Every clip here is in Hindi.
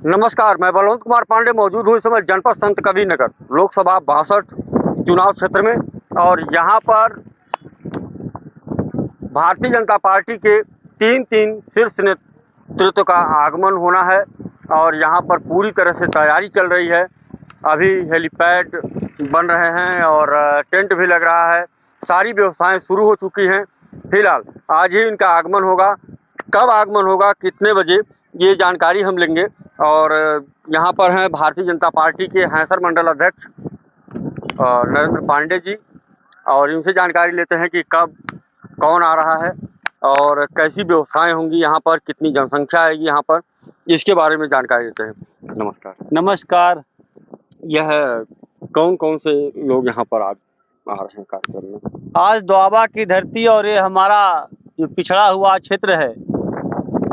नमस्कार, मैं बलवंत कुमार पांडे मौजूद हूँ इस समय जनपद संत कबीरनगर लोकसभा 62 चुनाव क्षेत्र में। और यहाँ पर भारतीय जनता पार्टी के तीन शीर्ष नेतृत्व का आगमन होना है और यहाँ पर पूरी तरह से तैयारी चल रही है। अभी हेलीपैड बन रहे हैं और टेंट भी लग रहा है। सारी व्यवस्थाएं शुरू हो चुकी हैं। फिलहाल आज ही इनका आगमन होगा। कब आगमन होगा, कितने बजे, ये जानकारी हम लेंगे। और यहाँ पर हैं भारतीय जनता पार्टी के हैसर मंडल अध्यक्ष नरेंद्र पांडे जी, और इनसे जानकारी लेते हैं कि कब कौन आ रहा है और कैसी व्यवस्थाएं होंगी यहाँ पर, कितनी जनसंख्या आएगी यहाँ पर, इसके बारे में जानकारी लेते हैं। नमस्कार। नमस्कार। यह कौन कौन से लोग यहाँ पर आज आ रहे हैं कार्यक्रम में? आज दोआबा की धरती और ये हमारा जो पिछड़ा हुआ क्षेत्र है,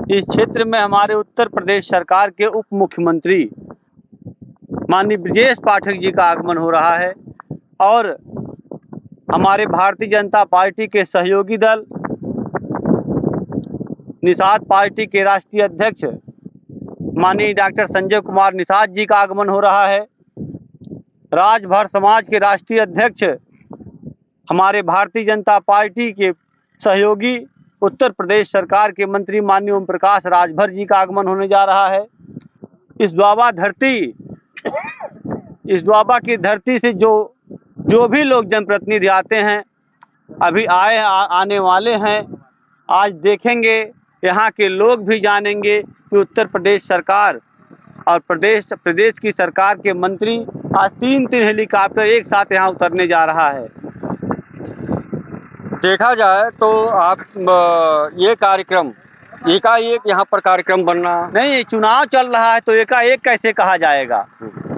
इस क्षेत्र में हमारे उत्तर प्रदेश सरकार के उप मुख्यमंत्री माननीय ब्रजेश पाठक जी का आगमन हो रहा है और हमारे भारतीय जनता पार्टी के सहयोगी दल निषाद पार्टी के राष्ट्रीय अध्यक्ष माननीय डॉक्टर संजय कुमार निषाद जी का आगमन हो रहा है। राजभर समाज के राष्ट्रीय अध्यक्ष हमारे भारतीय जनता पार्टी के सहयोगी उत्तर प्रदेश सरकार के मंत्री माननीय ओम प्रकाश राजभर जी का आगमन होने जा रहा है। इस द्वाबा की धरती से जो भी लोग जनप्रतिनिधि आते हैं, अभी आने वाले हैं, आज देखेंगे, यहाँ के लोग भी जानेंगे कि उत्तर प्रदेश सरकार और प्रदेश की सरकार के मंत्री आज तीन हेलीकॉप्टर एक साथ यहाँ उतरने जा रहा है। देखा जाए तो आप ये कार्यक्रम एकाएक यहाँ पर कार्यक्रम बनना नहीं, चुनाव चल रहा है तो एकाएक कैसे कहा जाएगा।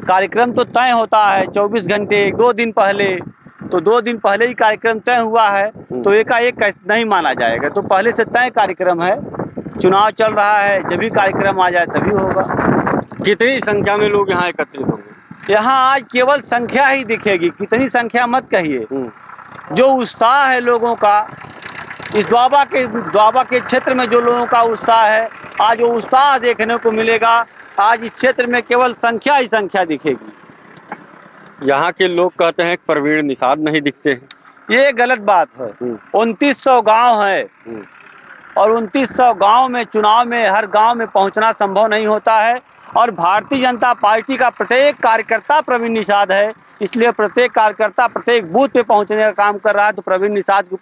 कार्यक्रम तो तय होता है 24 घंटे, 2 दिन पहले, तो 2 दिन पहले ही कार्यक्रम तय हुआ है, तो एकाएक कैसे नहीं माना जाएगा। तो पहले से तय कार्यक्रम है, चुनाव चल रहा है, जब भी कार्यक्रम आ जाए तभी होगा। कितनी संख्या में लोग यहाँ एकत्रित होंगे? यहाँ आज केवल संख्या ही दिखेगी, कितनी संख्या मत कहिए। जो उत्साह है लोगों का, इस द्वाबा के क्षेत्र में जो लोगों का उत्साह है, आज वो उत्साह देखने को मिलेगा। आज इस क्षेत्र में केवल संख्या ही संख्या दिखेगी। यहाँ के लोग कहते हैं प्रवीण निषाद नहीं दिखते हैं, ये गलत बात है। 2900 गांव है और 2900 गांव में चुनाव में हर गांव में पहुंचना संभव नहीं होता है। और भारतीय जनता पार्टी का प्रत्येक कार्यकर्ता प्रवीण निषाद है, इसलिए प्रत्येक कार्यकर्ता प्रत्येक बूथ पे पहुंचने का काम कर रहा है। तो प्रवीण निषाद की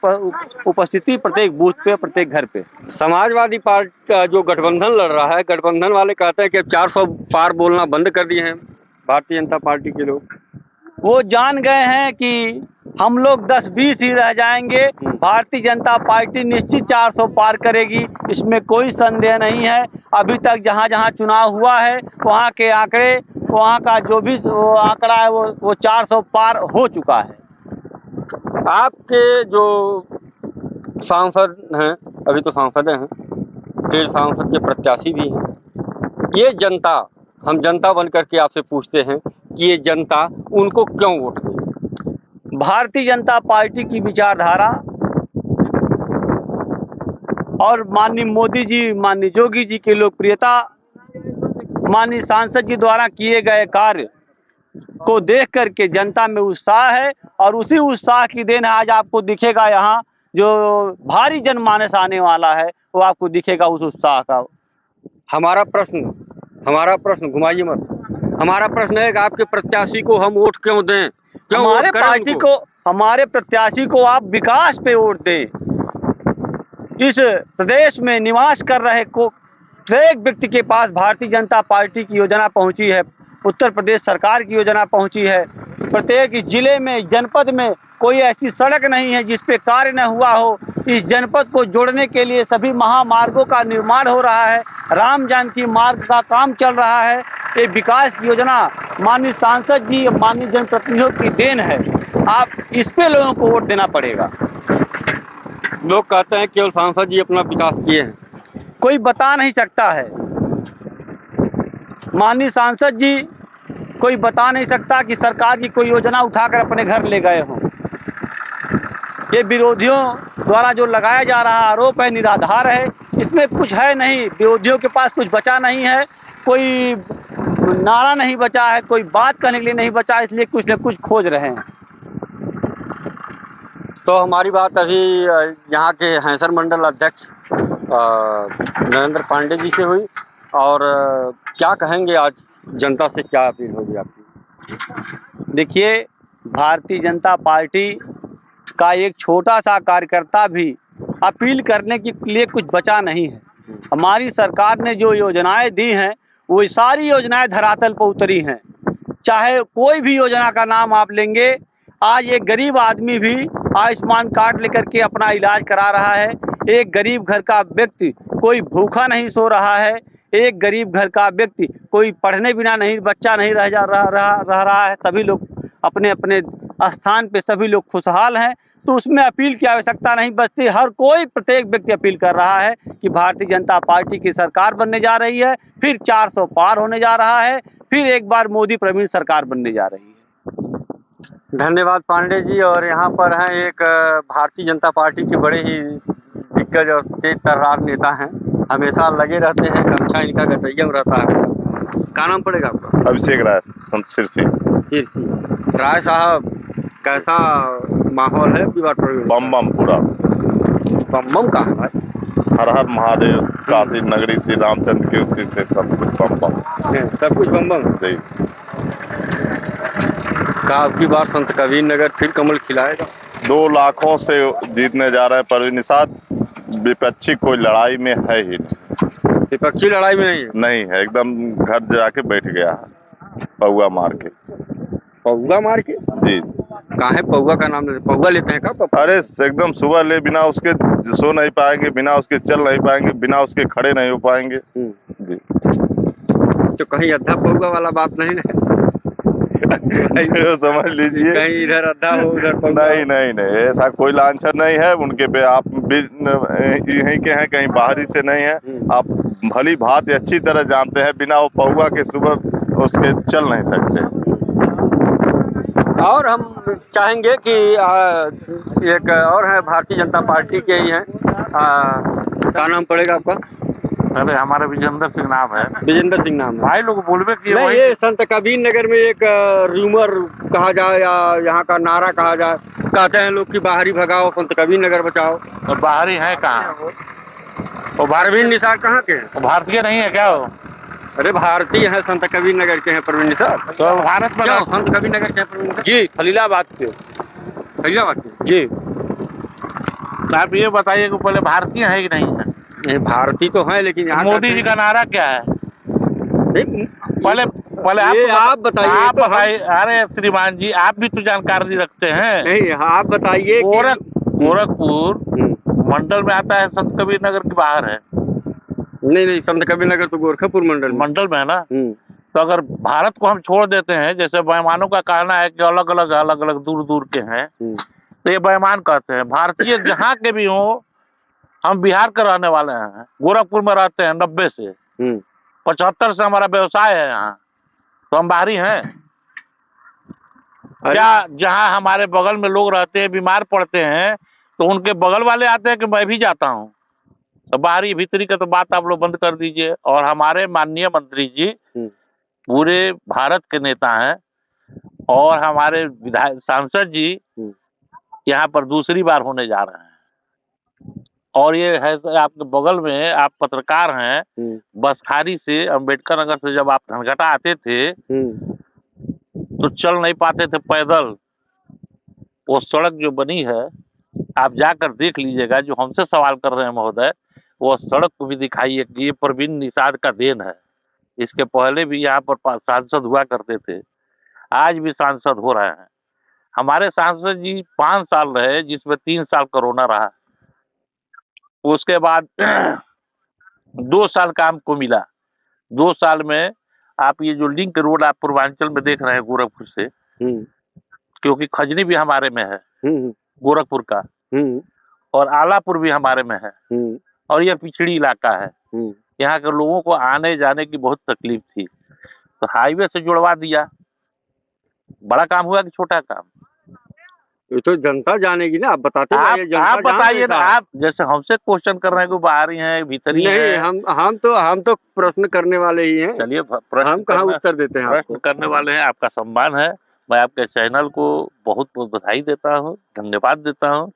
उपस्थिति प्रत्येक बूथ पे, प्रत्येक घर पे। समाजवादी पार्टी का जो गठबंधन लड़ रहा है, गठबंधन वाले कहते हैं कि 400 पार बोलना बंद कर दिए हैं भारतीय जनता पार्टी के लोग। वो जान गए हैं कि हम लोग 10-20 ही रह जाएंगे, भारतीय जनता पार्टी निश्चित 400 पार करेगी, इसमें कोई संदेह नहीं है। अभी तक जहाँ जहाँ चुनाव हुआ है, वहाँ के आंकड़े, वहाँ का जो भी आंकड़ा है वो 400 पार हो चुका है। आपके जो सांसद हैं, अभी तो सांसद हैं, फिर सांसद के प्रत्याशी भी हैं, ये जनता, हम जनता बन करके आपसे पूछते हैं कि ये जनता उनको क्यों वोट देगी? भारतीय जनता पार्टी की विचारधारा और माननीय मोदी जी, माननीय योगी जी की लोकप्रियता, माननीय सांसद जी द्वारा किए गए कार्य को देख करके जनता में उत्साह है और उसी उत्साह की देन आज आपको दिखेगा। यहाँ जो भारी जनमानस आने वाला है वो आपको दिखेगा उस उत्साह का। हमारा प्रश्न घुमाइए मत, हमारा प्रश्न है कि आपके प्रत्याशी को हम वोट क्यों दें? हमारे प्रत्याशी को आप विकास पे वोट दें। इस प्रदेश में निवास कर रहे को प्रत्येक व्यक्ति के पास भारतीय जनता पार्टी की योजना पहुंची है, उत्तर प्रदेश सरकार की योजना पहुंची है। प्रत्येक इस जिले में, जनपद में कोई ऐसी सड़क नहीं है जिस पे कार्य न हुआ हो। इस जनपद को जोड़ने के लिए सभी महामार्गों का निर्माण हो रहा है, राम जानकी मार्ग का काम चल रहा है। ये विकास की योजना माननीय सांसद जी, माननीय जनप्रतिनिधियों की देन है। आप इस पे लोगों को वोट देना पड़ेगा। लोग कहते हैं केवल सांसद जी अपना विकास किए हैं, कोई बता नहीं सकता है। माननीय सांसद जी कोई बता नहीं सकता कि सरकार की कोई योजना उठाकर अपने घर ले गए हों। ये विरोधियों द्वारा जो लगाया जा रहा आरोप है, निराधार है, इसमें कुछ है नहीं। विरोधियों के पास कुछ बचा नहीं है। कोई नारा नहीं बचा है, कोई बात करने के लिए नहीं बचा, इसलिए कुछ न कुछ खोज रहे हैं। तो हमारी बात अभी यहाँ के हैंसर मंडल अध्यक्ष नरेंद्र पांडे जी से हुई। और क्या कहेंगे, आज जनता से क्या अपील होगी आपकी? देखिए, भारतीय जनता पार्टी का एक छोटा सा कार्यकर्ता भी अपील करने के लिए कुछ बचा नहीं है। हमारी सरकार ने जो योजनाएं दी हैं वो सारी योजनाएं धरातल पर उतरी हैं। चाहे कोई भी योजना का नाम आप लेंगे, आज एक गरीब आदमी भी आयुष्मान कार्ड लेकर के अपना इलाज करा रहा है। एक गरीब घर का व्यक्ति कोई भूखा नहीं सो रहा है। एक गरीब घर का व्यक्ति कोई पढ़ने बिना नहीं, बच्चा नहीं रह रहा है। सभी लोग अपने अपने स्थान पे सभी लोग खुशहाल हैं। तो उसमें अपील की आवश्यकता नहीं बचती। हर कोई, प्रत्येक व्यक्ति अपील कर रहा है कि भारतीय जनता पार्टी की सरकार बनने जा रही है, फिर 400 पार होने जा रहा है, फिर एक बार मोदी प्रवीण सरकार बनने जा रही है। धन्यवाद पांडे जी। और यहाँ पर हैं एक भारतीय जनता पार्टी के बड़े ही दिग्गज और तेज तर्रार नेता हैं, हमेशा लगे रहते हैं, गमछा इनका गटैया में रहता है। क्या नाम पड़ेगा आपका? अभिषेक राय, संत सिरसी। राय साहब, कैसा माहौल है अबकी बार? बम बम पूरा। बम बम कहाँ है भाई? हर हर महादेव, काशी नगरी श्री रामचंद्र की उक्ति से सब कुछ बम बम, सब कुछ बम बम। जी। क्या अबकी बार संत कबीर नगर फिर कमल खिलाएगा? 2 लाखों से जीतने जा रहे हैं परवीन निषाद। विपक्षी कोई लड़ाई में है ही नहीं। विपक्षी लड़ाई में नहीं है? नहीं है, एकदम घर जाके बैठ गया है पौआ मार के। पौआ मार के? जी। कहाँ है पौआ का नाम? पौआ लेते हैं क्या? अरे एकदम सुबह ले, बिना उसके सो नहीं पाएंगे, बिना उसके चल नहीं पाएंगे, बिना उसके खड़े नहीं हो पाएंगे। जी। तो कहीं अद्धा पौआ वाला बात नहीं है? समझ लीजिए, कहीं इधर अद्धा हो उधर पौआ। नहीं, ऐसा कोई लांछन नहीं है उनके पे। आप भी यहीं के हैं, कहीं बाहरी से नहीं है। आप भली भांति अच्छी तरह जानते हैं, बिना वो पौआ के सुबह उसके चल नहीं सकते। और हम चाहेंगे कि एक और है, भारतीय जनता पार्टी के ही हैं, क्या नाम पड़ेगा आपका? अरे हमारा विजेंद्र सिंह नाम है। विजेंद्र सिंह नाम है भाई, लोग बोलबे किए नहीं, वही। ये संत कबीर नगर में एक रूमर कहा जाए या यहाँ का नारा कहा जाए, कहते हैं लोग कि बाहरी भगाओ, संत कबीर नगर बचाओ। और बाहरी है कहाँ? और प्रवीण निषाद कहाँ के हैं? भारतीय नहीं है क्या वो? अरे भारतीय है, संत कबीर नगर के हैं प्रवीण निषाद। तो भारत में क्या संत कबीर नगर के हैं प्रवीण निषाद? जी, खलीलाबाद के। फैजाबाद के? जी। तो आप ये बताइए कि पहले भारतीय है कि नहीं है? नहीं, भारतीय तो है, लेकिन यहाँ मोदी जी का नारा क्या है? पहले आप बताइए। आप बताइए। अरे श्रीमान जी, आप भी तो जानकारी रखते हैं। नहीं, आप बताइए। गोरखपुर मंडल में आता है, संत कबीर नगर के बाहर है। नहीं, संत कबीर नगर तो गोरखपुर मंडल में है ना। तो अगर भारत को हम छोड़ देते हैं, जैसे बेईमानों का कहना है कि अलग अलग दूर दूर के हैं, तो ये बेईमान कहते हैं। भारतीय जहाँ के भी हो, हम बिहार के रहने वाले हैं, गोरखपुर में रहते हैं 90 से 75 से हमारा व्यवसाय है यहाँ। तो हम बाहरी हैं क्या? जहाँ हमारे बगल में लोग रहते हैं, बीमार पड़ते हैं, तो उनके बगल वाले आते हैं कि मैं भी जाता हूँ। तो बाहरी भीतरी का तो बात आप लोग बंद कर दीजिए। और हमारे माननीय मंत्री जी पूरे भारत के नेता हैं, और हमारे विधायक सांसद जी यहाँ पर दूसरी बार होने जा रहे हैं। और ये है आपके बगल में, आप पत्रकार हैं, बसखारी से अम्बेडकर नगर से जब आप धनघटा आते थे तो चल नहीं पाते थे पैदल। वो सड़क जो बनी है, आप जाकर देख लीजिएगा। जो हमसे सवाल कर रहे हैं महोदय, वो सड़क को भी दिखाइए कि ये प्रवीण निषाद का देन है। इसके पहले भी यहाँ पर सांसद हुआ करते थे, आज भी सांसद हो रहे हैं। हमारे सांसद जी 5 साल रहे, जिसमें 3 साल कोरोना रहा। उसके बाद 2 साल का हमको मिला। 2 साल में आप ये जो लिंक रोड आप पूर्वांचल में देख रहे हैं गोरखपुर से, क्योंकि खजनी भी हमारे में है गोरखपुर का, और आलापुर भी हमारे में है, और यह पिछड़ी इलाका है। यहाँ के लोगों को आने जाने की बहुत तकलीफ थी, तो हाईवे से जुड़वा दिया। बड़ा काम हुआ कि छोटा काम? ये तो जनता जानेगी ना, आप बताते आप जाइए, जनता आप बताइए जान ना, रही है। आप जैसे हमसे क्वेश्चन कर रहे हैं कि बाहरी हैं भीतरी नहीं, हैं। हम तो प्रश्न करने वाले ही हैं। चलिए हम कहाँ उत्तर देते हैं प्रश्न आपको। करने वाले हैं, आपका सम्मान है। मैं आपके चैनल को बहुत बहुत बधाई देता हूँ, धन्यवाद देता हूँ।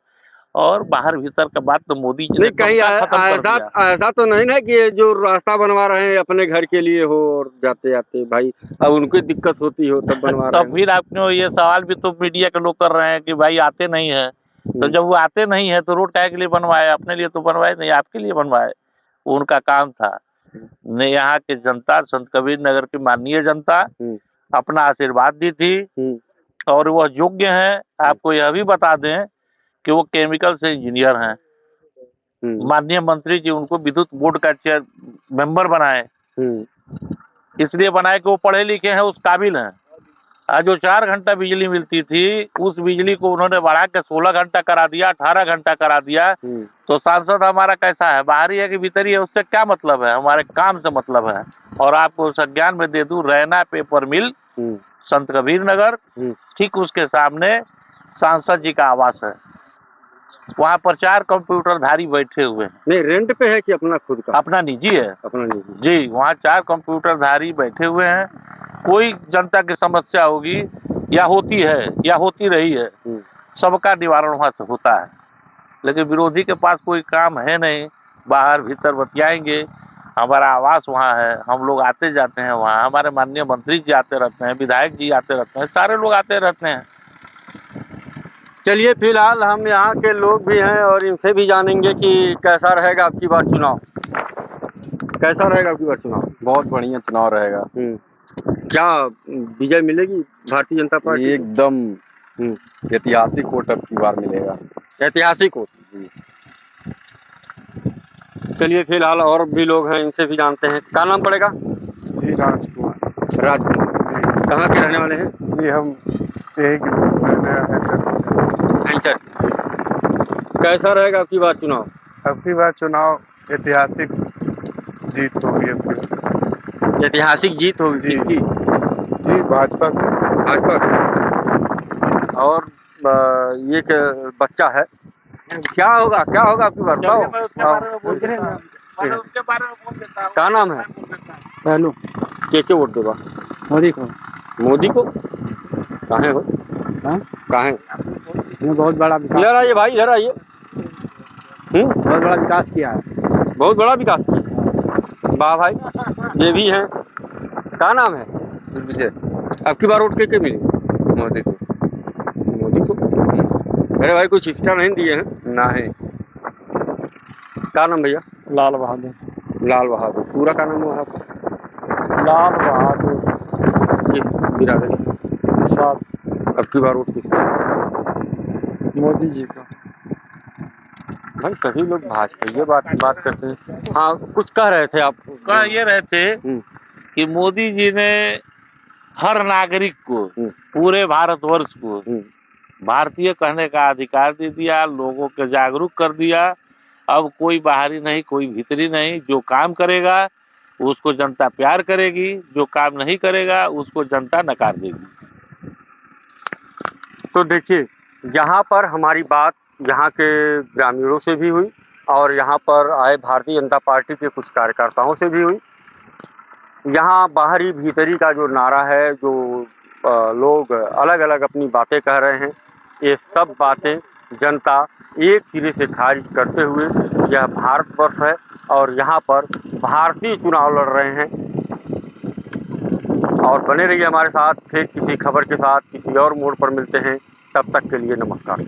और बाहर भीतर का बात तो मोदी जी ने नहीं, कहीं कब तक खत्म कर ऐसा दिया। ऐसा तो नहीं ना कि ये जो रास्ता बनवा रहे हैं अपने घर के लिए हो और जाते जाते भाई अब उनको दिक्कत होती हो तब बनवा रहे तब हैं। फिर आपने ये सवाल भी तो मीडिया के लोग कर रहे हैं कि भाई आते नहीं है, तो जब वो आते नहीं है तो रोड काहे के लिए बनवाए? अपने लिए तो बनवाए नहीं, आपके लिए बनवाए। वो उनका काम था। ने यहाँ के जनता, संत कबीर नगर की माननीय जनता अपना आशीर्वाद दी थी और वह योग्य हैं। आपको यह भी बता दें कि वो केमिकल से इंजीनियर हैं। माननीय मंत्री जी उनको विद्युत बोर्ड का चेयर मेंबर बनाए, इसलिए बनाए कि वो पढ़े लिखे हैं, उस काबिल हैं। आज जो 4 घंटा बिजली मिलती थी, उस बिजली को उन्होंने बढ़ा के 16 घंटा करा दिया, 18 घंटा करा दिया। तो सांसद हमारा कैसा है, बाहरी है कि भीतरी है, उससे क्या मतलब है? हमारे काम से मतलब है। और आपको संज्ञान में दे दूं, रैना पेपर मिल, संत कबीर नगर, ठीक उसके सामने सांसद जी का आवास है। वहाँ पर 4 कंप्यूटरधारी बैठे हुए हैं। नहीं, रेंट पे है कि अपना खुद का? अपना निजी है। अपना निजी जी, वहाँ 4 कंप्यूटरधारी बैठे हुए हैं। कोई जनता की समस्या होगी या होती है या होती रही है, सबका निवारण वहाँ से होता है। लेकिन विरोधी के पास कोई काम है नहीं, बाहर भीतर बतियाएंगे। हमारा आवास वहाँ है, हम लोग आते जाते हैं वहाँ, हमारे माननीय मंत्री जी आते रहते हैं, विधायक जी आते रहते हैं, सारे लोग आते रहते हैं। चलिए, फिलहाल हम यहाँ के लोग भी हैं और इनसे भी जानेंगे कि कैसा रहेगा आपकी बार चुनाव। कैसा रहेगा आपकी बार चुनाव? बहुत बढ़िया चुनाव रहेगा। क्या विजय मिलेगी भारतीय जनता पार्टी? एकदम ऐतिहासिक वोट अब की बार मिलेगा। ऐतिहासिक वोट जी। चलिए, फिलहाल और भी लोग हैं, इनसे भी जानते हैं। क्या नाम पड़ेगा? जी, राजकुमार। राजकुमार। कहाँ के रहने वाले हैं? जी, हम यही एंचर। कैसा रहेगा आपकी बार चुनाव? अब की बार चुनाव ऐतिहासिक जीत होगी। अब की ऐतिहासिक जीत होगी किसकी? जी, भाजपा की। भाजपा। और ये एक बच्चा है, क्या होगा आपकी बार? क्या नाम है? हेलो, के वोट देगा? मोदी को। मोदी को? काहे हो? काहे? बहुत बड़ा विकास, इधर आइए भाई, इधर आइए। बहुत बड़ा विकास किया है। बहुत बड़ा विकास किया। वाह भाई, ये भी हैं। क्या नाम है? विजय। आपकी बार वोट के मिली? मोदी को। मोदी को? अरे भाई, कुछ शिक्षा नहीं दिए हैं? नहीं। क्या नाम भैया? लाल बहादुर। लाल बहादुर। पूरा क्या नाम हुआ आपका? लाल बहादुर जी, बिरादरी। साहब। अब की बार वोट किसका? मोदी जी का। भाई, सभी लोग भाजपा ये बात करते हैं। हाँ, कुछ कह रहे थे आप? कह ये रहे थे कि मोदी जी ने हर नागरिक को, पूरे भारतवर्ष को भारतीय कहने का अधिकार दे दिया, लोगों को जागरूक कर दिया। अब कोई बाहरी नहीं, कोई भीतरी नहीं। जो काम करेगा उसको जनता प्यार करेगी, जो काम नहीं करेगा उसको जनता नकार देगी। तो देखिए, यहाँ पर हमारी बात यहाँ के ग्रामीणों से भी हुई और यहाँ पर आए भारतीय जनता पार्टी के कुछ कार्यकर्ताओं से भी हुई। यहाँ बाहरी भीतरी का जो नारा है, जो लोग अलग अलग अपनी बातें कह रहे हैं, ये सब बातें जनता एक सिरे से खारिज करते हुए, यह भारतवर्ष है और यहाँ पर भारतीय चुनाव लड़ रहे हैं। और बने रहिए हमारे साथ, फिर किसी खबर के साथ किसी और मोड़ पर मिलते हैं। तब तक के लिए नमस्कार।